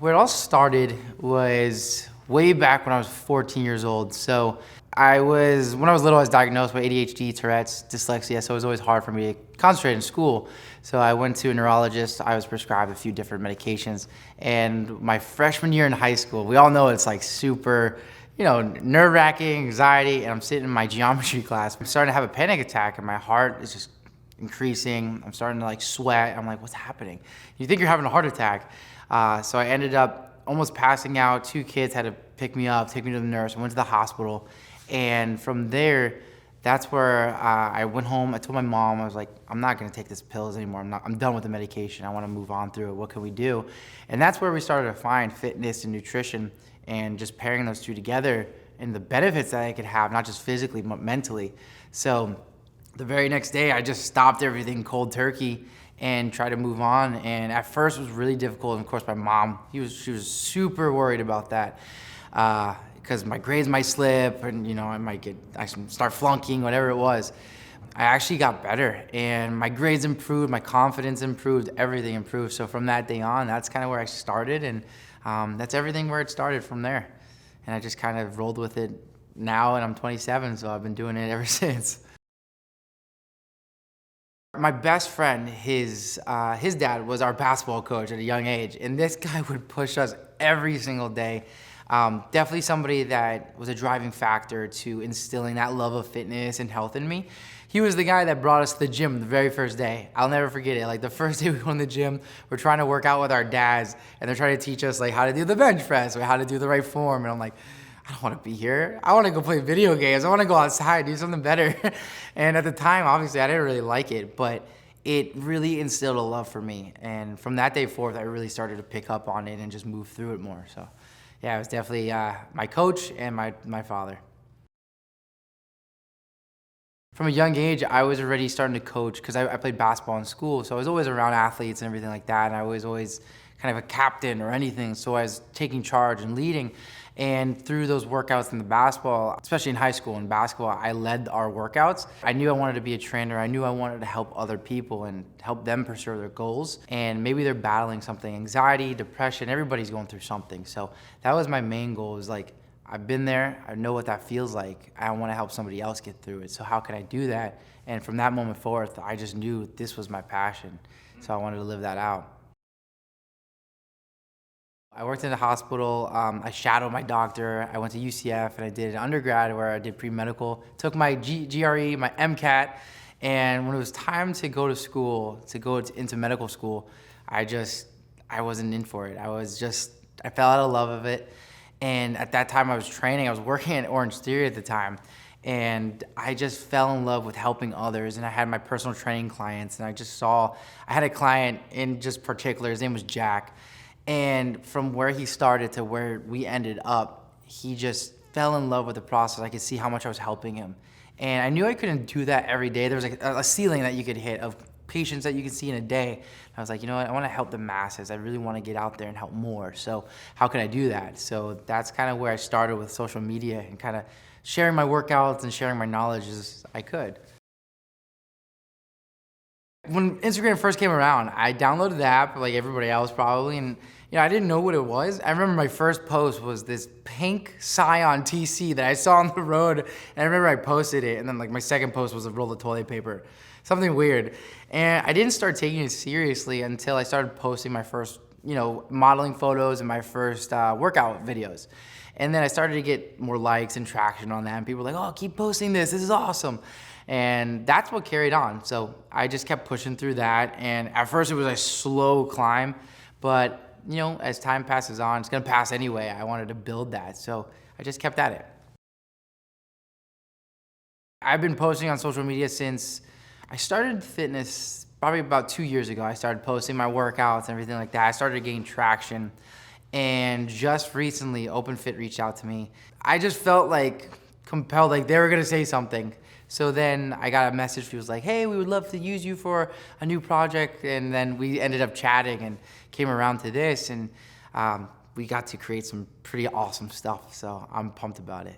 Where it all started was way back when I was 14 years old. So when I was little, I was diagnosed with ADHD, Tourette's, dyslexia, so it was always hard for me to concentrate in school. So I went to a neurologist. I was prescribed a few different medications. And my freshman year in high school, we all know it's like super, nerve-wracking, anxiety, and I'm sitting in my geometry class. I'm starting to have a panic attack and my heart is just increasing. I'm starting to sweat. I'm like, what's happening? You think you're having a heart attack. So I ended up almost passing out. 2 kids had to pick me up, take me to the nurse. I went to the hospital. And from there, that's where I went home. I told my mom, I was like, I'm not gonna take these pills anymore. I'm done with the medication. I wanna move on through it. What can we do? And that's where we started to find fitness and nutrition and just pairing those two together and the benefits that I could have, not just physically, but mentally. So the very next day, I just stopped everything cold turkey and tried to move on. And at first it was really difficult. And of course my mom, she was super worried about that because my grades might slip and I start flunking, whatever it was. I actually got better and my grades improved, my confidence improved, everything improved. So from that day on, that's kind of where I started, and that's everything where it started from there. And I just kind of rolled with it now, and I'm 27, so I've been doing it ever since. My best friend, his dad was our basketball coach at a young age, and this guy would push us every single day. Definitely somebody that was a driving factor to instilling that love of fitness and health in me. He was the guy that brought us to the gym the very first day. I'll never forget it. Like the first day we go in the gym, we're trying to work out with our dads, and they're trying to teach us how to do the bench press or how to do the right form. And I'm like, I don't want to be here. I want to go play video games. I want to go outside, do something better. And at the time, obviously, I didn't really like it, but it really instilled a love for me. And from that day forth, I really started to pick up on it and just move through it more. So yeah, it was definitely my coach and my father. From a young age, I was already starting to coach because I played basketball in school. So I was always around athletes and everything like that. And I was always kind of a captain or anything. So I was taking charge and leading. And through those workouts in the basketball, especially in high school and basketball, I led our workouts. I knew I wanted to be a trainer. I knew I wanted to help other people and help them pursue their goals. And maybe they're battling something, anxiety, depression, everybody's going through something. So that was my main goal, was I've been there, I know what that feels like. I want to help somebody else get through it. So how can I do that? And from that moment forth, I just knew this was my passion. So I wanted to live that out. I worked in the hospital. I shadowed my doctor. I went to UCF and I did an undergrad where I did pre-medical, took my GRE, my MCAT, and when it was time to go to school, into medical school, I wasn't in for it. I fell out of love of it. And at that time I was training, I was working at Orange Theory at the time, and I just fell in love with helping others. And I had my personal training clients, and I had a client in just particular, his name was Jack. And from where he started to where we ended up, he just fell in love with the process. I could see how much I was helping him. And I knew I couldn't do that every day. There was a ceiling that you could hit of patients that you could see in a day. I was like, you know what, I want to help the masses. I really want to get out there and help more. So how can I do that? So that's kind of where I started with social media and kind of sharing my workouts and sharing my knowledge as I could. When Instagram first came around, I downloaded the app like everybody else probably, and I didn't know what it was. I remember my first post was this pink Scion TC that I saw on the road, and I remember I posted it, and then my second post was a roll of toilet paper, something weird. And I didn't start taking it seriously until I started posting my first, modeling photos and my first workout videos. And then I started to get more likes and traction on that, and people were like, oh, keep posting this is awesome. And that's what carried on. So I just kept pushing through that. And at first it was a slow climb, but as time passes on, it's gonna pass anyway. I wanted to build that. So I just kept at it. I've been posting on social media since I started fitness probably about 2 years ago. I started posting my workouts and everything like that. I started getting traction. And just recently, Openfit reached out to me. I just felt compelled, they were gonna say something. So then I got a message. He was like, hey, we would love to use you for a new project. And then we ended up chatting and came around to this. And we got to create some pretty awesome stuff. So I'm pumped about it.